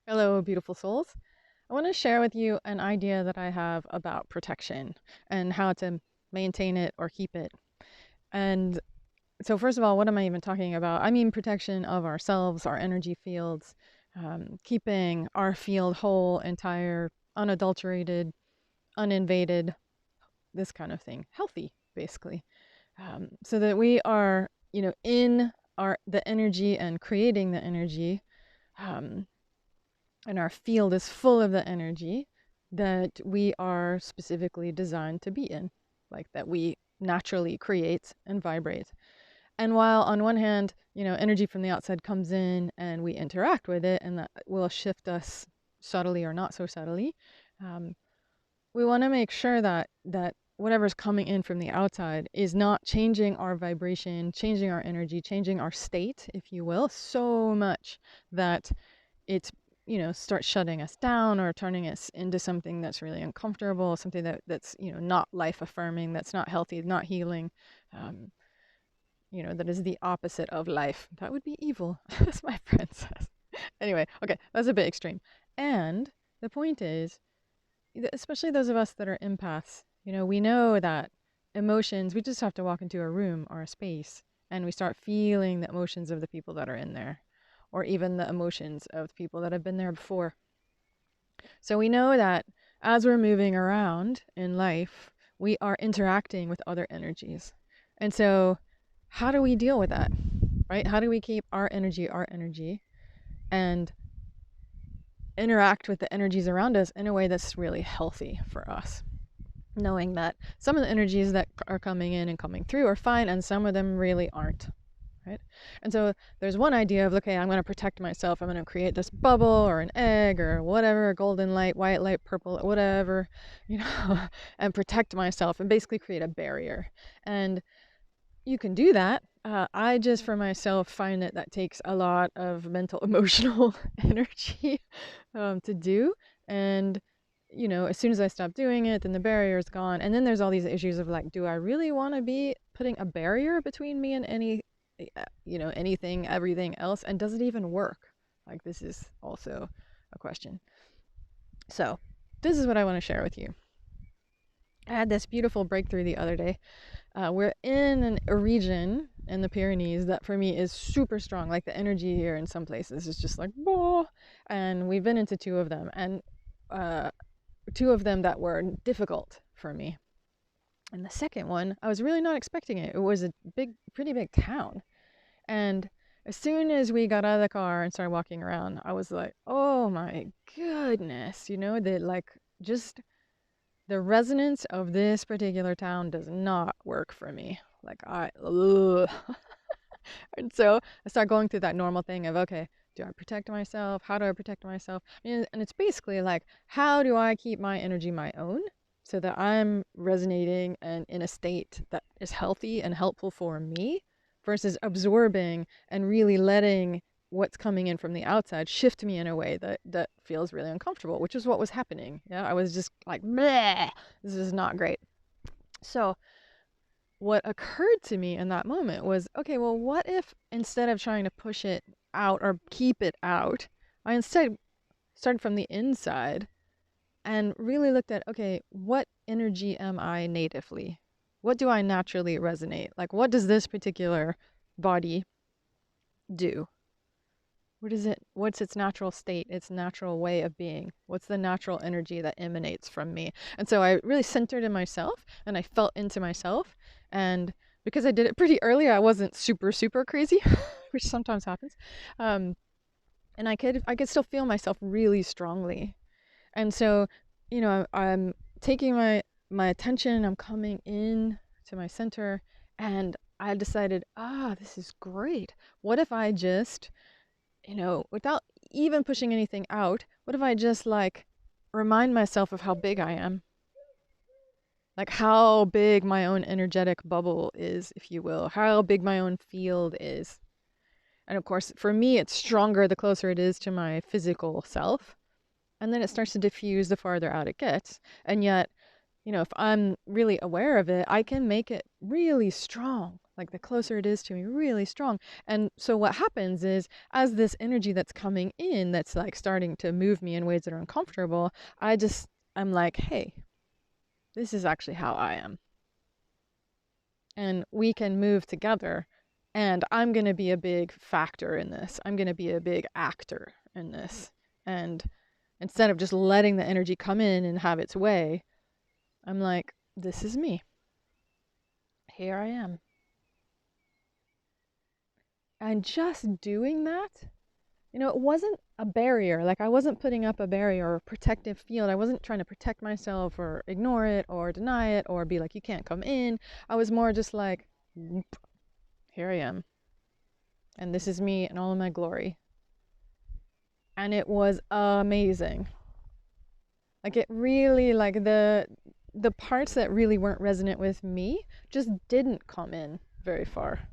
Hello, beautiful souls. I want to share with you an idea that I have about protection and how to maintain it or keep it. And so, first of all, what am I even talking about? I mean, protection of ourselves, our energy fields, keeping our field whole, entire, unadulterated, uninvaded, this kind of thing, healthy, basically, so that we are, in the energy and creating the energy. Um, and our field is full of the energy that we are specifically designed to be in, like that we naturally create and vibrate. And while on one hand, energy from the outside comes in and we interact with it, and that will shift us subtly or not so subtly, um, we want to make sure that whatever's coming in from the outside is not changing our vibration, changing our energy, changing our state, if you will, so much that it's start shutting us down or turning us into something that's really uncomfortable, something that's not life affirming, that's not healthy, not healing, um, that is the opposite of life. That would be evil, as my friend says. Anyway, okay, that's a bit extreme. And the point is, especially those of us that are empaths, we know that emotions, we just have to walk into a room or a space and we start feeling the emotions of the people that are in there, or even the emotions of the people that have been there before. So we know that as we're moving around in life, we are interacting with other energies. And so, how do we deal with that, right? How do we keep our energy, and interact with the energies around us in a way that's really healthy for us? Knowing that some of the energies that are coming in and coming through are fine, and some of them really aren't. Right? And so there's one idea of, okay, I'm going to protect myself. I'm going to create this bubble or an egg or whatever, golden light, white light, purple, whatever, and protect myself and basically create a barrier. And you can do that. I just, for myself, find that takes a lot of mental, emotional energy to do. And as soon as I stop doing it, then the barrier is gone. And then there's all these issues of like, do I really want to be putting a barrier between me and anything, everything else? And does it even work? Like, this is also a question. So this is what I want to share with you. I had this beautiful breakthrough the other day. We're in a region in the Pyrenees that for me is super strong. Like the energy here in some places is just like, whoa. And we've been into two of them. And two of them that were difficult for me. And the second one, I was really not expecting it. It was a pretty big town. And as soon as we got out of the car and started walking around, I was like, oh my goodness, just the resonance of this particular town does not work for me. Ugh. And so I start going through that normal thing of, okay, do I protect myself? How do I protect myself? And it's basically like, how do I keep my energy my own so that I'm resonating and in a state that is healthy and helpful for me, versus absorbing and really letting what's coming in from the outside shift me in a way that feels really uncomfortable, which is what was happening. Yeah, I was just like, bleh, this is not great. So what occurred to me in that moment was, okay, well, what if instead of trying to push it out or keep it out, I instead started from the inside and really looked at, okay, what energy am I natively? What do I naturally resonate? Like, what does this particular body do? What is it? What's its natural state, its natural way of being? What's the natural energy that emanates from me? And so I really centered in myself and I felt into myself. And because I did it pretty early, I wasn't super, super crazy, which sometimes happens. And I could still feel myself really strongly. And so, I'm taking my attention, I'm coming in to my center, and I decided, this is great. What if I just, without even pushing anything out, what if I just remind myself of how big I am? Like how big my own energetic bubble is, if you will, how big my own field is. And of course, for me, it's stronger the closer it is to my physical self. And then it starts to diffuse the farther out it gets. And yet, if I'm really aware of it, I can make it really strong. Like the closer it is to me, really strong. And so what happens is, as this energy that's coming in, that's like starting to move me in ways that are uncomfortable, I'm like, hey, this is actually how I am. And we can move together. And I'm going to be a big factor in this. I'm going to be a big actor in this. And instead of just letting the energy come in and have its way, I'm like, this is me. Here I am. And just doing that, it wasn't a barrier. Like, I wasn't putting up a barrier or a protective field. I wasn't trying to protect myself or ignore it or deny it or be like, you can't come in. I was more just like, here I am. And this is me in all of my glory. And it was amazing. Like, it really, like, the parts that really weren't resonant with me just didn't come in very far.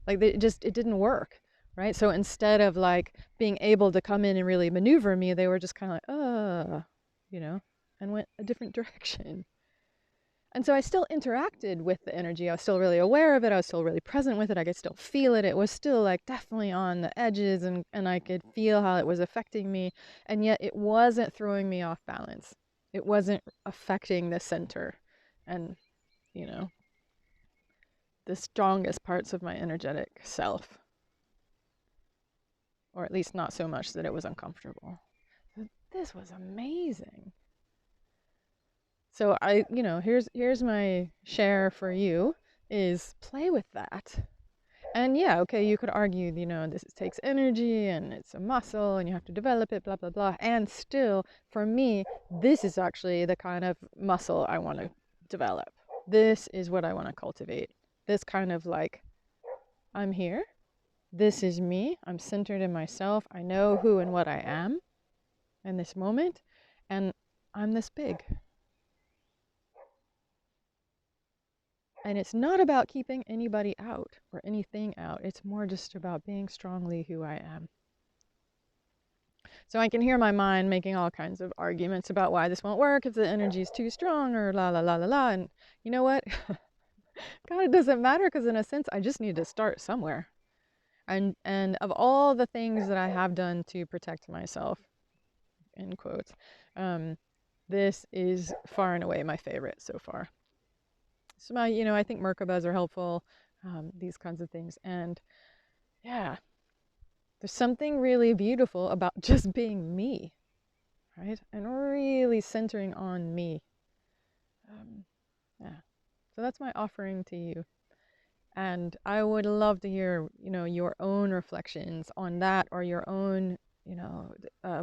Like, it didn't work, right? So instead of like being able to come in and really maneuver me, they were just kind of like, and went a different direction. And so I still interacted with the energy. I was still really aware of it. I was still really present with it. I could still feel it. It was still like definitely on the edges, and I could feel how it was affecting me. And yet it wasn't throwing me off balance. It wasn't affecting the center and, the strongest parts of my energetic self. Or at least not so much that it was uncomfortable. This was amazing. So here's my share for you, is play with that. And yeah, okay, you could argue, this takes energy and it's a muscle and you have to develop it, blah, blah, blah. And still, for me, this is actually the kind of muscle I want to develop. This is what I want to cultivate. This kind of like, I'm here. This is me. I'm centered in myself. I know who and what I am in this moment. And I'm this big. And it's not about keeping anybody out or anything out. It's more just about being strongly who I am. So I can hear my mind making all kinds of arguments about why this won't work if the energy is too strong or la la la la la. And you know what? God, it doesn't matter, because in a sense, I just need to start somewhere. And of all the things that I have done to protect myself, in quotes, this is far and away my favorite so far. So I think Merkabas are helpful, these kinds of things. And yeah, there's something really beautiful about just being me, right? And really centering on me. Yeah. So that's my offering to you. And I would love to hear, your own reflections on that, or your own,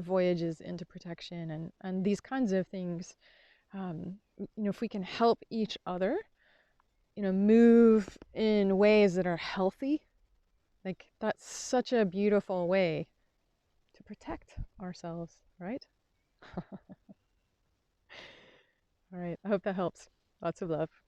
voyages into protection and these kinds of things. If we can help each other, move in ways that are healthy, like that's such a beautiful way to protect ourselves, right? All right. I hope that helps. Lots of love.